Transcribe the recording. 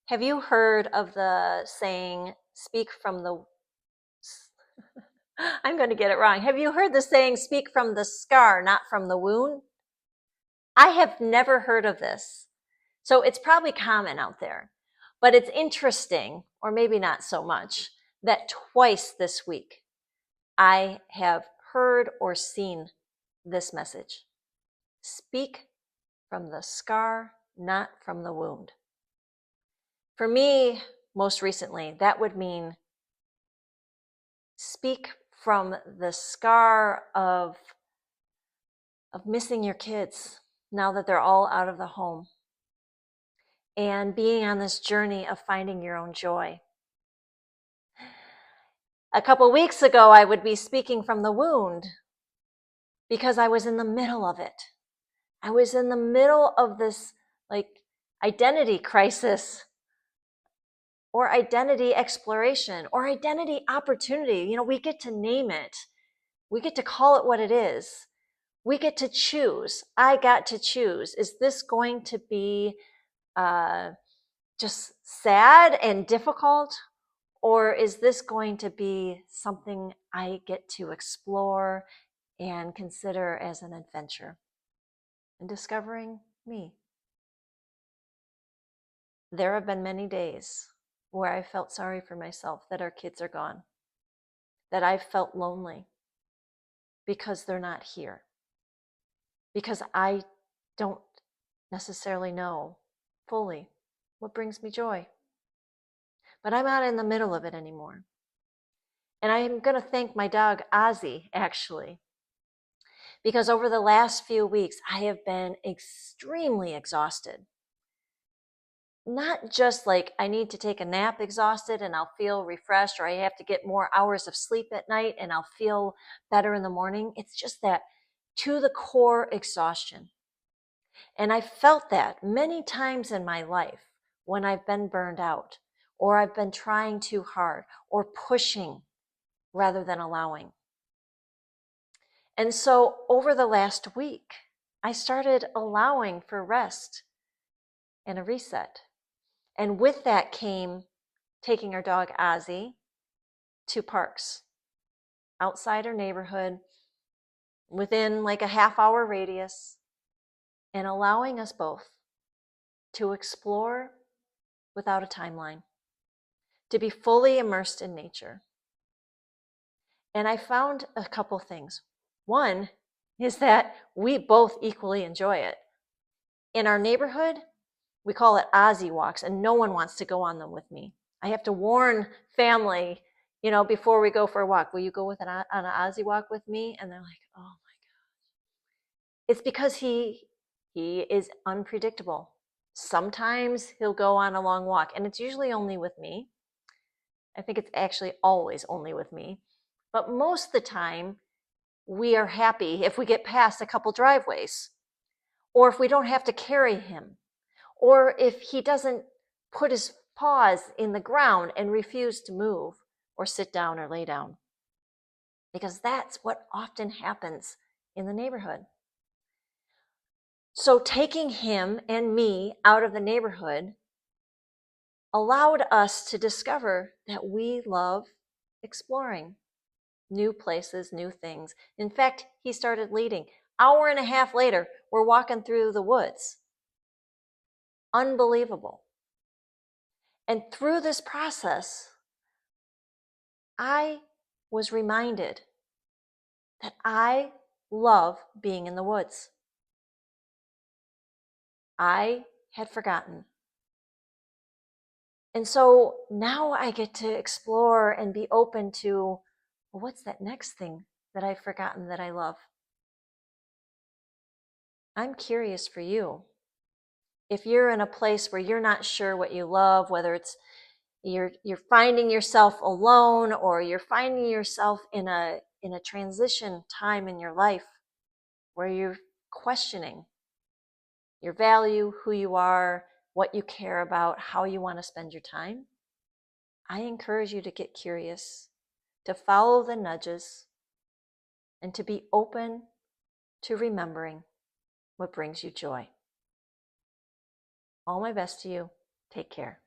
Have you heard of the saying, speak from the, I'm going to get it wrong. Have you heard the saying, speak from the scar, not from the wound? I have never heard of this. So it's probably common out there, but it's interesting, or maybe not so much, that twice this week I have heard or seen this message. Speak from the scar, not from the wound. For me, most recently, that would mean speak from the scar of missing your kids now that they're all out of the home and being on this journey of finding your own joy. A couple weeks ago, I would be speaking from the wound because I was in the middle of it. I was in the middle of this identity crisis or identity exploration or identity opportunity. We get to name it. We get to call it what it is. We get to choose. I got to choose. Is this going to be just sad and difficult? Or is this going to be something I get to explore and consider as an adventure in discovering me? There have been many days where I felt sorry for myself that our kids are gone, that I've felt lonely because they're not here, because I don't necessarily know fully what brings me joy. But I'm not in the middle of it anymore. And I am going to thank my dog, Ozzy, actually, because over the last few weeks, I have been extremely exhausted. Not just like I need to take a nap exhausted and I'll feel refreshed, or I have to get more hours of sleep at night and I'll feel better in the morning. It's just that to the core exhaustion. And I felt that many times in my life when I've been burned out, or I've been trying too hard, or pushing rather than allowing. And so over the last week, I started allowing for rest and a reset. And with that came taking our dog Ozzy to parks outside our neighborhood within like a half-hour radius, and allowing us both to explore without a timeline, to be fully immersed in nature. And I found a couple things. One is that we both equally enjoy it. In our neighborhood, we call it Ozzy walks, and no one wants to go on them with me. I have to warn family, before we go for a walk, will you go on an Ozzy walk with me? And they're like, oh my God. It's because he is unpredictable. Sometimes he'll go on a long walk, and it's usually only with me. I think it's actually always only with me. But most of the time, we are happy if we get past a couple driveways, or if we don't have to carry him, or if he doesn't put his paws in the ground and refuse to move or sit down or lay down. Because that's what often happens in the neighborhood. So taking him and me out of the neighborhood allowed us to discover that we love exploring new places, new things. In fact, he started leading. Hour and a half later, we're walking through the woods. Unbelievable. And through this process, I was reminded that I love being in the woods. I had forgotten. And so now I get to explore and be open to, well, what's that next thing that I've forgotten that I love? I'm curious for you. If you're in a place where you're not sure what you love, whether it's you're finding yourself alone, or you're finding yourself in a transition time in your life where you're questioning your value, who you are, what you care about, how you want to spend your time, I encourage you to get curious, to follow the nudges, and to be open to remembering what brings you joy. All my best to you. Take care.